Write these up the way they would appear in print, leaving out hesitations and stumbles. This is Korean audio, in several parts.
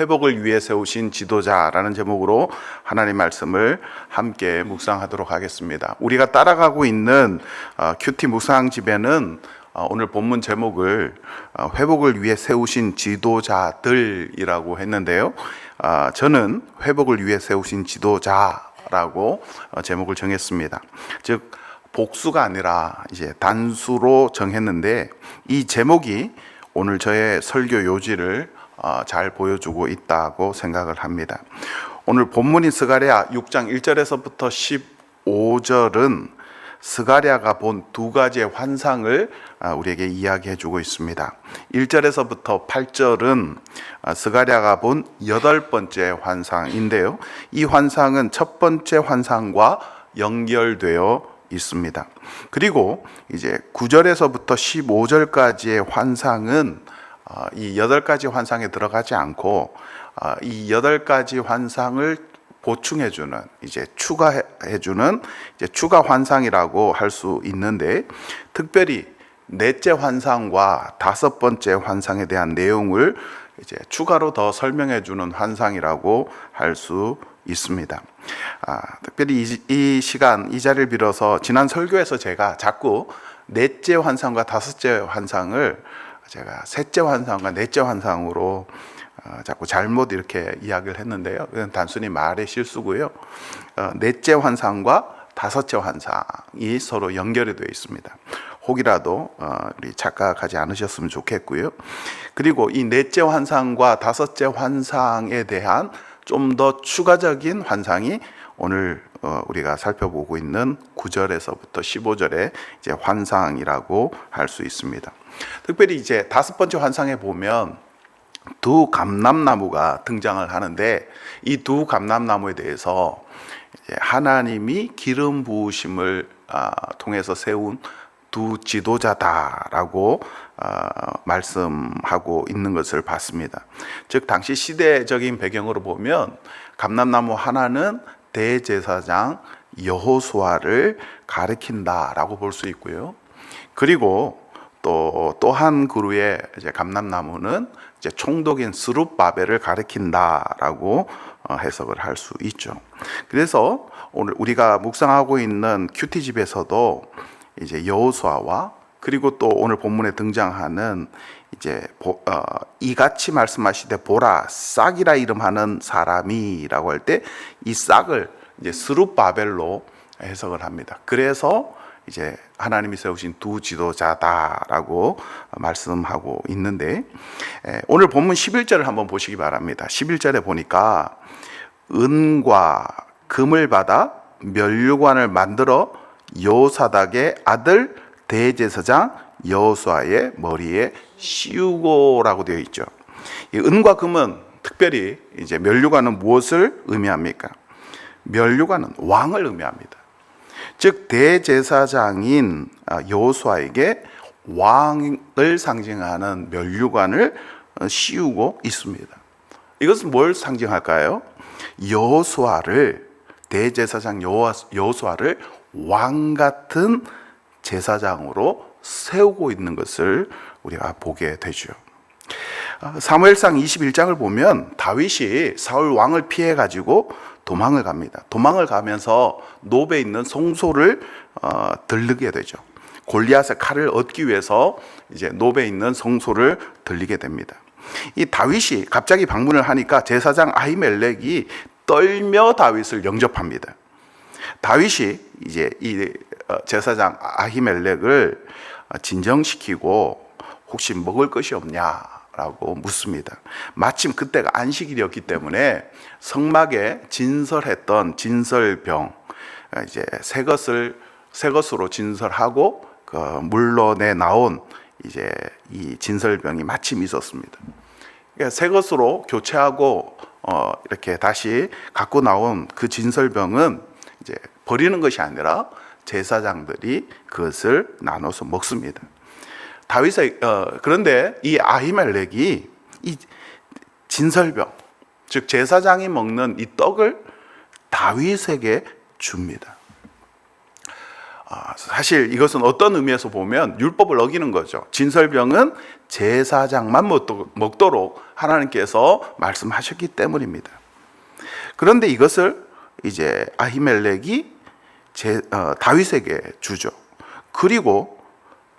회복을 위해 세우신 지도자라는 제목으로 하나님 말씀을 함께 묵상하도록 하겠습니다. 우리가 따라가고 있는 큐티 묵상 집에는 오늘 본문 제목을 회복을 위해 세우신 지도자들이라고 했는데요. 저는 회복을 위해 세우신 지도자라고 제목을 정했습니다. 즉 복수가 아니라 이제 단수로 정했는데, 이 제목이 오늘 저의 설교 요지를 잘 보여주고 있다고 생각을 합니다. 오늘 본문인 스가랴 6장 1절에서부터 15절은 스가랴가 본 두 가지의 환상을 우리에게 이야기해 주고 있습니다. 1절에서부터 8절은 스가랴가 본 8번째 환상인데요. 이 환상은 첫 번째 환상과 연결되어 있습니다. 그리고 이제 9절에서부터 15절까지의 환상은 이 8가지 환상에 들어가지 않고 이 8가지 환상을 보충해주는, 이제 추가해주는 이제 추가 환상이라고 할 수 있는데, 특별히 넷째 환상과 5번째 환상에 대한 내용을 이제 추가로 더 설명해주는 환상이라고 할 수 있습니다. 특별히 이 시간, 이 자리를 빌어서 지난 설교에서 제가 자꾸 넷째 환상과 5째 환상을 제가 셋째 환상과 넷째 환상으로 자꾸 잘못 이렇게 이야기를 했는데요. 그건 단순히 말의 실수고요. 넷째 환상과 5째 환상이 서로 연결이 되어 있습니다. 혹이라도 우리 착각하지 않으셨으면 좋겠고요. 그리고 이 넷째 환상과 5째 환상에 대한 좀 더 추가적인 환상이 오늘 우리가 살펴보고 있는 9절에서부터 15절의 이제 환상이라고 할 수 있습니다. 특별히 이제 5번째 환상에 보면 두 감람나무가 등장을 하는데, 이 두 감람나무에 대해서 이제 하나님이 기름 부으심을 통해서 세운 두 지도자다라고 말씀하고 있는 것을 봤습니다. 즉 당시 시대적인 배경으로 보면 감람나무 하나는 대제사장 여호수아를 가리킨다라고 볼 수 있고요. 그리고 또 한 그루의 이제 감람나무는 이제 총독인 스룹바벨을 가리킨다라고 해석을 할 수 있죠. 그래서 오늘 우리가 묵상하고 있는 큐티집에서도 이제 여호수아와, 그리고 또 오늘 본문에 등장하는 이제 이같이 말씀하시되 보라 싹이라 이름하는 사람이라고 할 때 이 싹을 이제 스룹바벨로 해석을 합니다. 그래서 이제 하나님이 세우신 두 지도자다라고 말씀하고 있는데, 오늘 본문 11절을 한번 보시기 바랍니다. 11절에 보니까 은과 금을 받아 면류관을 만들어 여호사닥의 아들 대제사장 여호수아의 머리에 씌우고라고 되어 있죠. 이 은과 금은 특별히 이제 면류관은 무엇을 의미합니까? 면류관은 왕을 의미합니다. 즉 대제사장인 여호수아에게 왕을 상징하는 면류관을 씌우고 있습니다. 이것은 뭘 상징할까요? 여호수아를, 대제사장 여호수아를 왕 같은 제사장으로 세우고 있는 것을 우리가 보게 되죠. 사무엘상 21장을 보면 다윗이 사울 왕을 피해 가지고 도망을 갑니다. 도망을 가면서 노베에 있는 송소를 들르게 되죠. 골리앗의 칼을 얻기 위해서 이제 노베에 있는 송소를 들리게 됩니다. 이 다윗이 갑자기 방문을 하니까 제사장 아히멜렉이 떨며 다윗을 영접합니다. 다윗이 이제 이 제사장 아히멜렉을 진정시키고 혹시 먹을 것이 없냐라고 묻습니다. 마침 그때가 안식일이었기 때문에 성막에 진설했던 진설병, 이제 새 것으로 진설하고 그 물론에 나온 이제 이 진설병이 마침 있었습니다. 그러니까 새 것으로 교체하고 이렇게 다시 갖고 나온 그 진설병은 이제 버리는 것이 아니라 제사장들이 그것을 나눠서 먹습니다. 그런데 이 아히멜렉이 이 진설병, 즉 제사장이 먹는 이 떡을 다윗에게 줍니다. 사실 이것은 어떤 의미에서 보면 율법을 어기는 거죠. 진설병은 제사장만 먹도록 하나님께서 말씀하셨기 때문입니다. 그런데 이것을 이제 아히멜렉이 다윗에게 주죠. 그리고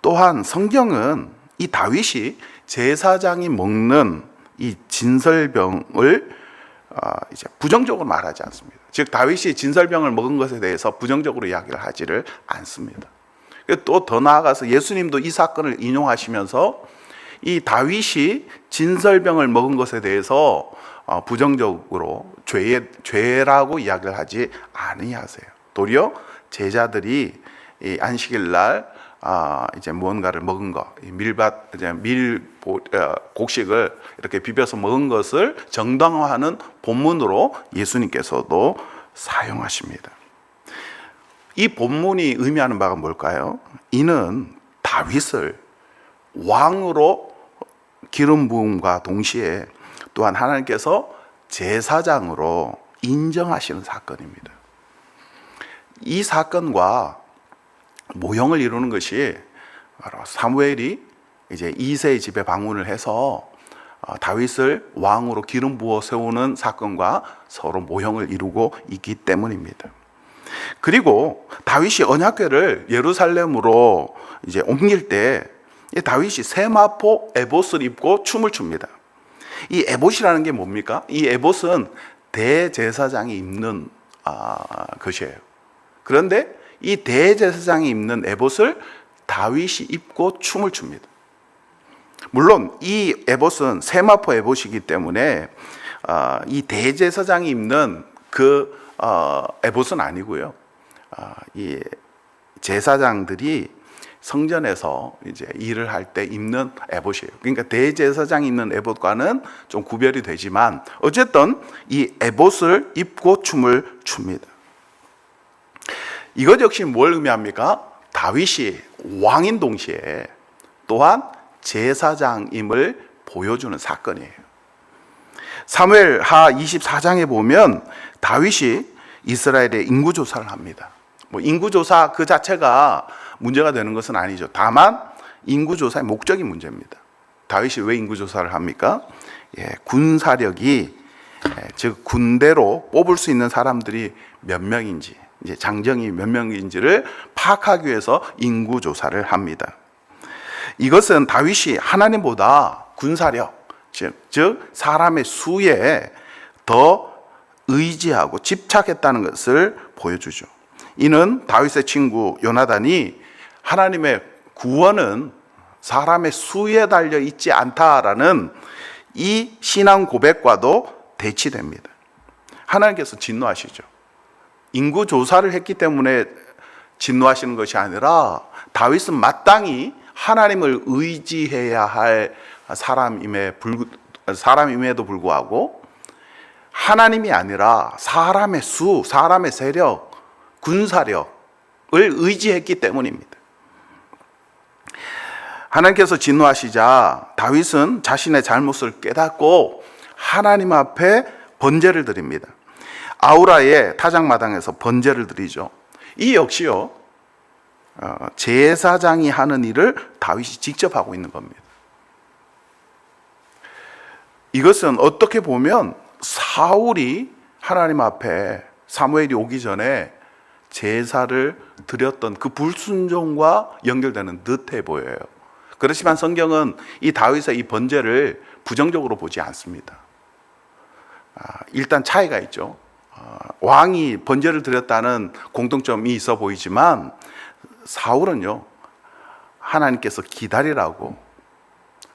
또한 성경은 이 다윗이 제사장이 먹는 이 진설병을 이제 부정적으로 말하지 않습니다. 즉 다윗이 진설병을 먹은 것에 대해서 부정적으로 이야기를 하지를 않습니다. 또 더 나아가서 예수님도 이 사건을 인용하시면서 이 다윗이 진설병을 먹은 것에 대해서 부정적으로 죄라고 이야기를 하지 아니하세요. 도리어 제자들이 이 안식일 날 이제 무언가를 먹은 것, 곡식을 이렇게 비벼서 먹은 것을 정당화하는 본문으로 예수님께서도 사용하십니다. 이 본문이 의미하는 바가 뭘까요? 이는 다윗을 왕으로 기름 부음과 동시에 또한 하나님께서 제사장으로 인정하시는 사건입니다. 이 사건과 모형을 이루는 것이 바로 사무엘이 이제 이새의 집에 방문을 해서 다윗을 왕으로 기름 부어 세우는 사건과 서로 모형을 이루고 있기 때문입니다. 그리고 다윗이 언약궤를 예루살렘으로 이제 옮길 때 다윗이 세마포 에봇을 입고 춤을 춥니다. 이 에봇이라는 게 뭡니까? 이 에봇은 대제사장이 입는 것이에요. 그런데 이 대제사장이 입는 에봇을 다윗이 입고 춤을 춥니다. 물론 이 에봇은 세마포 에봇이기 때문에 이 대제사장이 입는 그 에봇은 아니고요. 이 제사장들이 성전에서 이제 일을 할 때 입는 에봇이에요. 그러니까 대제사장이 입는 에봇과는 좀 구별이 되지만 어쨌든 이 에봇을 입고 춤을 춥니다. 이것 역시 뭘 의미합니까? 다윗이 왕인 동시에 또한 제사장임을 보여주는 사건이에요. 사무엘하 24장에 보면 다윗이 이스라엘의 인구조사를 합니다. 인구조사 그 자체가 문제가 되는 것은 아니죠. 다만 인구조사의 목적이 문제입니다. 다윗이 왜 인구조사를 합니까? 군사력이 즉 군대로 뽑을 수 있는 사람들이 몇 명인지, 이제 장정이 몇 명인지를 파악하기 위해서 인구조사를 합니다. 이것은 다윗이 하나님보다 군사력, 즉 사람의 수에 더 의지하고 집착했다는 것을 보여주죠. 이는 다윗의 친구 요나단이 하나님의 구원은 사람의 수에 달려 있지 않다라는 이 신앙 고백과도 대치됩니다. 하나님께서 진노하시죠. 인구 조사를 했기 때문에 진노하시는 것이 아니라 다윗은 마땅히 하나님을 의지해야 할 사람임에도 불구하고 하나님이 아니라 사람의 수, 사람의 세력, 군사력을 의지했기 때문입니다. 하나님께서 진노하시자 다윗은 자신의 잘못을 깨닫고 하나님 앞에 번제를 드립니다. 아우라의 타작마당에서 번제를 드리죠. 이 역시요, 제사장이 하는 일을 다윗이 직접 하고 있는 겁니다. 이것은 어떻게 보면 사울이 하나님 앞에 사무엘이 오기 전에 제사를 드렸던 그 불순종과 연결되는 듯해 보여요. 그렇지만 성경은 이 다윗의 이 번제를 부정적으로 보지 않습니다. 일단 차이가 있죠. 왕이 번제를 드렸다는 공통점이 있어 보이지만 사울은요, 하나님께서 기다리라고,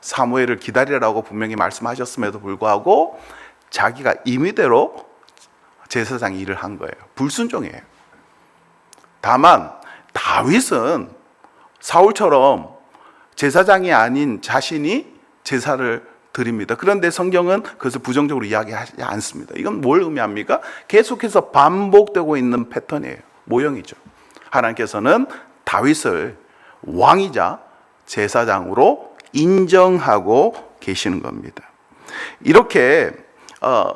사무엘을 기다리라고 분명히 말씀하셨음에도 불구하고 자기가 임의대로 제사장 일을 한 거예요. 불순종이에요. 다만 다윗은 사울처럼 제사장이 아닌 자신이 제사를 드립니다. 그런데 성경은 그것을 부정적으로 이야기하지 않습니다. 이건 뭘 의미합니까? 계속해서 반복되고 있는 패턴이에요. 모형이죠. 하나님께서는 다윗을 왕이자 제사장으로 인정하고 계시는 겁니다. 이렇게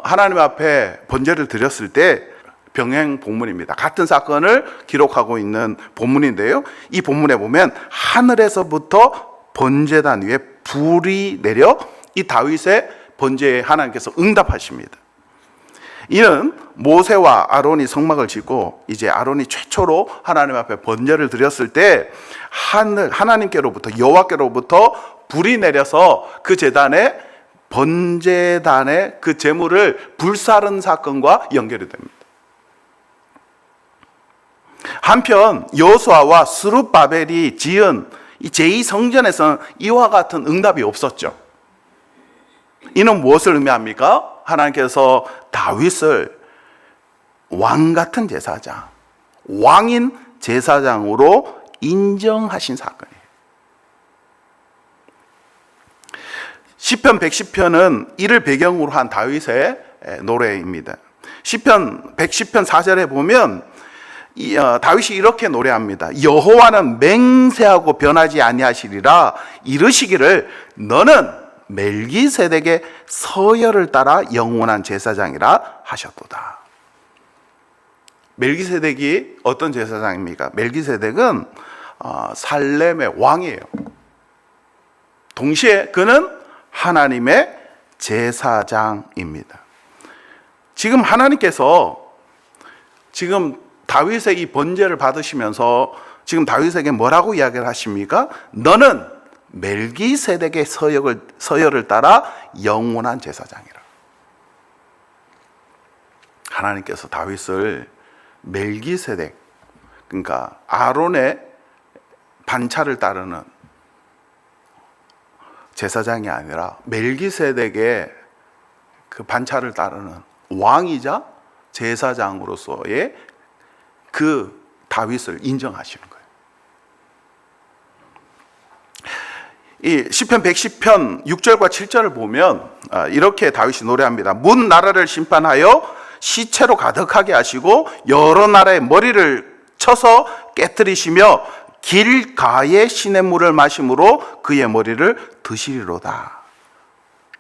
하나님 앞에 번제를 드렸을 때 병행 본문입니다. 같은 사건을 기록하고 있는 본문인데요. 이 본문에 보면 하늘에서부터 번제단 위에 불이 내려 이 다윗의 번제에 하나님께서 응답하십니다. 이는 모세와 아론이 성막을 짓고 이제 아론이 최초로 하나님 앞에 번제를 드렸을 때 하나님께로부터 여호와께로부터 불이 내려서 그 제단에 번제단의 그 제물을 불사른 사건과 연결이 됩니다. 한편 여호수아와 스룹바벨이 지은 이 제2성전에서는 이와 같은 응답이 없었죠. 이는 무엇을 의미합니까? 하나님께서 다윗을 왕 같은 제사장, 왕인 제사장으로 인정하신 사건이에요. 시편 110편은 이를 배경으로 한 다윗의 노래입니다. 시편 110편 4절에 보면 다윗이 이렇게 노래합니다. 여호와는 맹세하고 변하지 아니하시리라 이르시기를 너는 멜기세덱의 서열을 따라 영원한 제사장이라 하셨도다. 멜기세덱이 어떤 제사장입니까? 멜기세덱은 살렘의 왕이에요. 동시에 그는 하나님의 제사장입니다. 지금 하나님께서 지금 다윗의 이 번제를 받으시면서 지금 다윗에게 뭐라고 이야기를 하십니까? 너는 멜기세덱의 서열을 따라 영원한 제사장이라. 하나님께서 다윗을 멜기세덱, 그러니까 아론의 반차를 따르는 제사장이 아니라 멜기세덱의 그 반차를 따르는 왕이자 제사장으로서의 그 다윗을 인정하시는 거예요. 이 시편 110편 6절과 7절을 보면 이렇게 다윗이 노래합니다. 문 나라를 심판하여 시체로 가득하게 하시고 여러 나라의 머리를 쳐서 깨뜨리시며 길가의 시냇물을 마심으로 그의 머리를 드시리로다.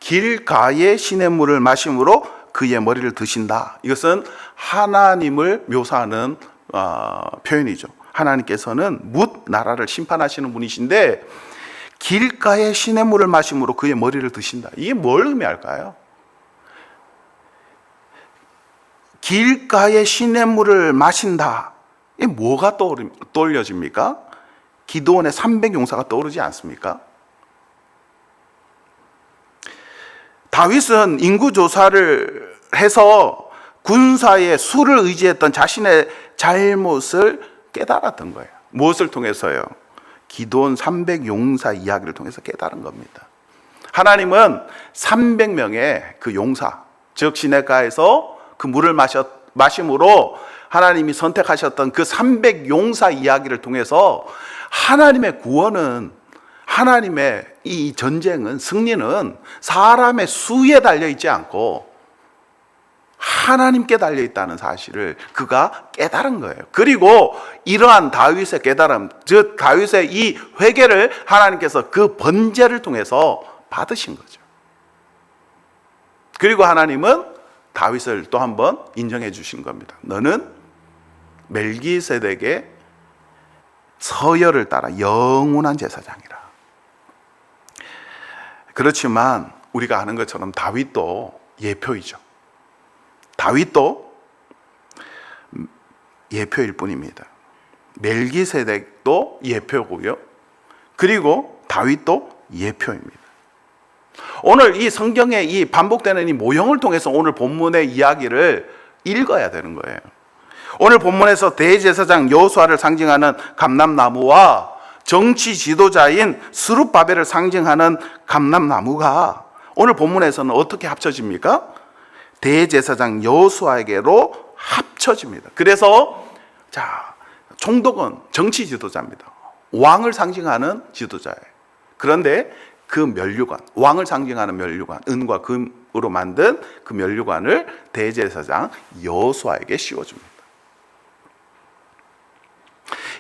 길가의 시냇물을 마심으로 그의 머리를 드신다. 이것은 하나님을 묘사하는 표현이죠. 하나님께서는 뭇 나라를 심판하시는 분이신데 길가의 시냇물을 마심으로 그의 머리를 드신다. 이게 뭘 의미할까요? 길가의 시냇물을 마신다. 이게 뭐가 떠올려집니까? 기드온의 300용사가 떠오르지 않습니까? 다윗은 인구조사를 해서 군사의 수를 의지했던 자신의 잘못을 깨달았던 거예요. 무엇을 통해서요? 기드온 300용사 이야기를 통해서 깨달은 겁니다. 하나님은 300명의 그 용사, 즉 시냇가에서 그 물을 마심으로 하나님이 선택하셨던 그 300용사 이야기를 통해서 하나님의 구원은, 하나님의 이 전쟁은, 승리는 사람의 수에 달려있지 않고 하나님께 달려있다는 사실을 그가 깨달은 거예요. 그리고 이러한 다윗의 깨달음, 즉 다윗의 이 회개를 하나님께서 그 번제를 통해서 받으신 거죠. 그리고 하나님은 다윗을 또 한 번 인정해 주신 겁니다. 너는 멜기세덱의 서열을 따라 영원한 제사장이라. 그렇지만 우리가 아는 것처럼 다윗도 예표이죠. 다윗도 예표일 뿐입니다. 멜기세덱도 예표고요. 그리고 다윗도 예표입니다. 오늘 이 성경의 이 반복되는 이 모형을 통해서 오늘 본문의 이야기를 읽어야 되는 거예요. 오늘 본문에서 대제사장 여호수아를 상징하는 감람나무와 정치 지도자인 스룹바벨을 상징하는 감람나무가 오늘 본문에서는 어떻게 합쳐집니까? 대제사장 여호수아에게로 합쳐집니다. 그래서 총독은 정치 지도자입니다. 왕을 상징하는 지도자예요. 그런데 그 면류관, 왕을 상징하는 면류관, 은과 금으로 만든 그 면류관을 대제사장 여호수아에게 씌워줍니다.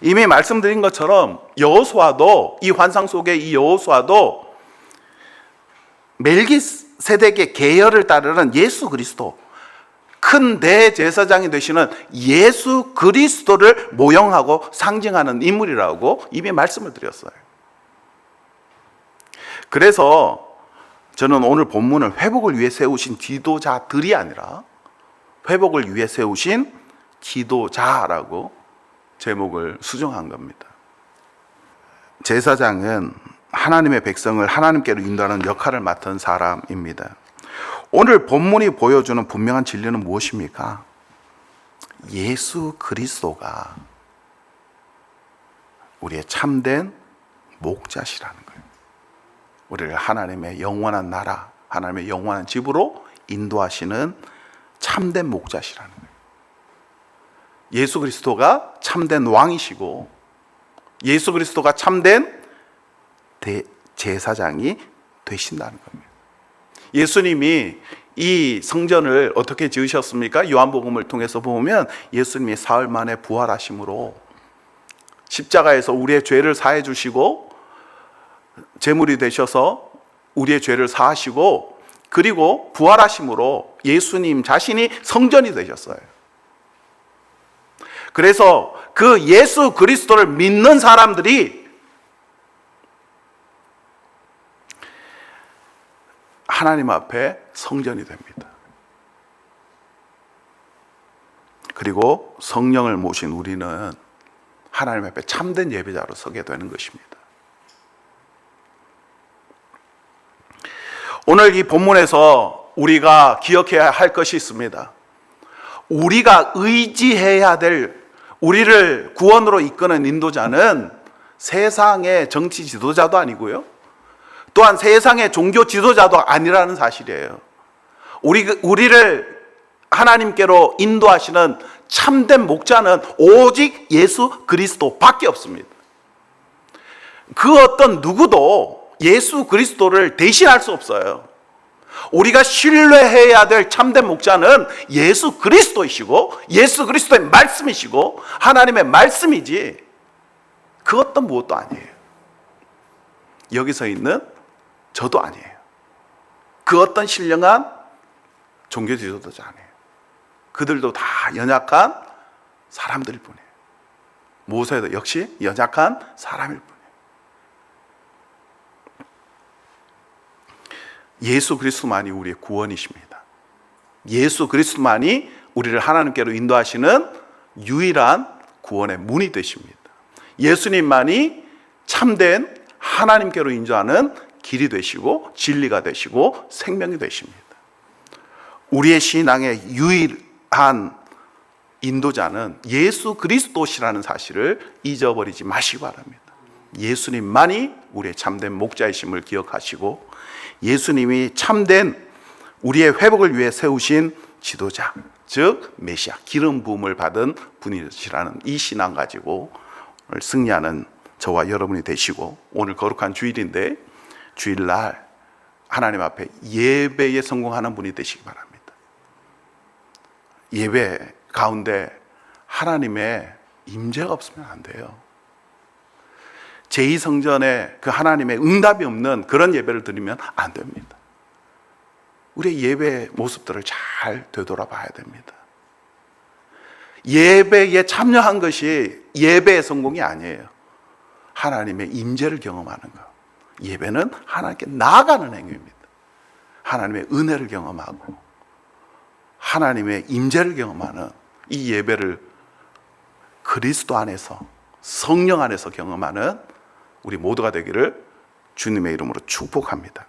이미 말씀드린 것처럼 여호수아도, 이 환상 속의 이 여호수아도 멜기세덱의 계열을 따르는 예수 그리스도, 큰 대제사장이 되시는 예수 그리스도를 모형하고 상징하는 인물이라고 이미 말씀을 드렸어요. 그래서 저는 오늘 본문을 회복을 위해 세우신 지도자들이 아니라 회복을 위해 세우신 지도자라고 제목을 수정한 겁니다. 제사장은 하나님의 백성을 하나님께로 인도하는 역할을 맡은 사람입니다. 오늘 본문이 보여주는 분명한 진리는 무엇입니까? 예수 그리스도가 우리의 참된 목자시라는 거예요. 우리를 하나님의 영원한 나라, 하나님의 영원한 집으로 인도하시는 참된 목자시라는 거예요. 예수 그리스도가 참된 왕이시고 예수 그리스도가 참된 제사장이 되신다는 겁니다. 예수님이 이 성전을 어떻게 지으셨습니까? 요한복음을 통해서 보면 예수님이 사흘 만에 부활하심으로 십자가에서 우리의 죄를 사해 주시고 제물이 되셔서 우리의 죄를 사하시고 그리고 부활하심으로 예수님 자신이 성전이 되셨어요. 그래서 그 예수 그리스도를 믿는 사람들이 하나님 앞에 성전이 됩니다. 그리고 성령을 모신 우리는 하나님 앞에 참된 예배자로 서게 되는 것입니다. 오늘 이 본문에서 우리가 기억해야 할 것이 있습니다. 우리가 의지해야 될, 우리를 구원으로 이끄는 인도자는 세상의 정치 지도자도 아니고요, 또한 세상의 종교 지도자도 아니라는 사실이에요. 우리를 하나님께로 인도하시는 참된 목자는 오직 예수 그리스도밖에 없습니다. 그 어떤 누구도 예수 그리스도를 대신할 수 없어요. 우리가 신뢰해야 될 참된 목자는 예수 그리스도이시고 예수 그리스도의 말씀이시고 하나님의 말씀이지 그 어떤 무엇도 아니에요. 여기서 있는 저도 아니에요. 그 어떤 신령한 종교 지도자도 아니에요. 그들도 다 연약한 사람들일 뿐이에요. 모세도 역시 연약한 사람일 뿐이에요. 예수 그리스도만이 우리의 구원이십니다. 예수 그리스도만이 우리를 하나님께로 인도하시는 유일한 구원의 문이 되십니다. 예수님만이 참된 하나님께로 인도하는 길이 되시고 진리가 되시고 생명이 되십니다. 우리의 신앙의 유일한 인도자는 예수 그리스도시라는 사실을 잊어버리지 마시기 바랍니다. 예수님만이 우리의 참된 목자이심을 기억하시고 예수님이 참된 우리의 회복을 위해 세우신 지도자, 즉 메시아, 기름 부음을 받은 분이시라는 이 신앙 가지고 오늘 승리하는 저와 여러분이 되시고, 오늘 거룩한 주일인데 주일날 하나님 앞에 예배에 성공하는 분이 되시기 바랍니다. 예배 가운데 하나님의 임재가 없으면 안 돼요. 제2성전에 그 하나님의 응답이 없는 그런 예배를 드리면 안 됩니다. 우리의 예배 모습들을 잘 되돌아봐야 됩니다. 예배에 참여한 것이 예배의 성공이 아니에요. 하나님의 임재를 경험하는 것. 예배는 하나님께 나아가는 행위입니다. 하나님의 은혜를 경험하고 하나님의 임재를 경험하는 이 예배를 그리스도 안에서, 성령 안에서 경험하는 우리 모두가 되기를 주님의 이름으로 축복합니다.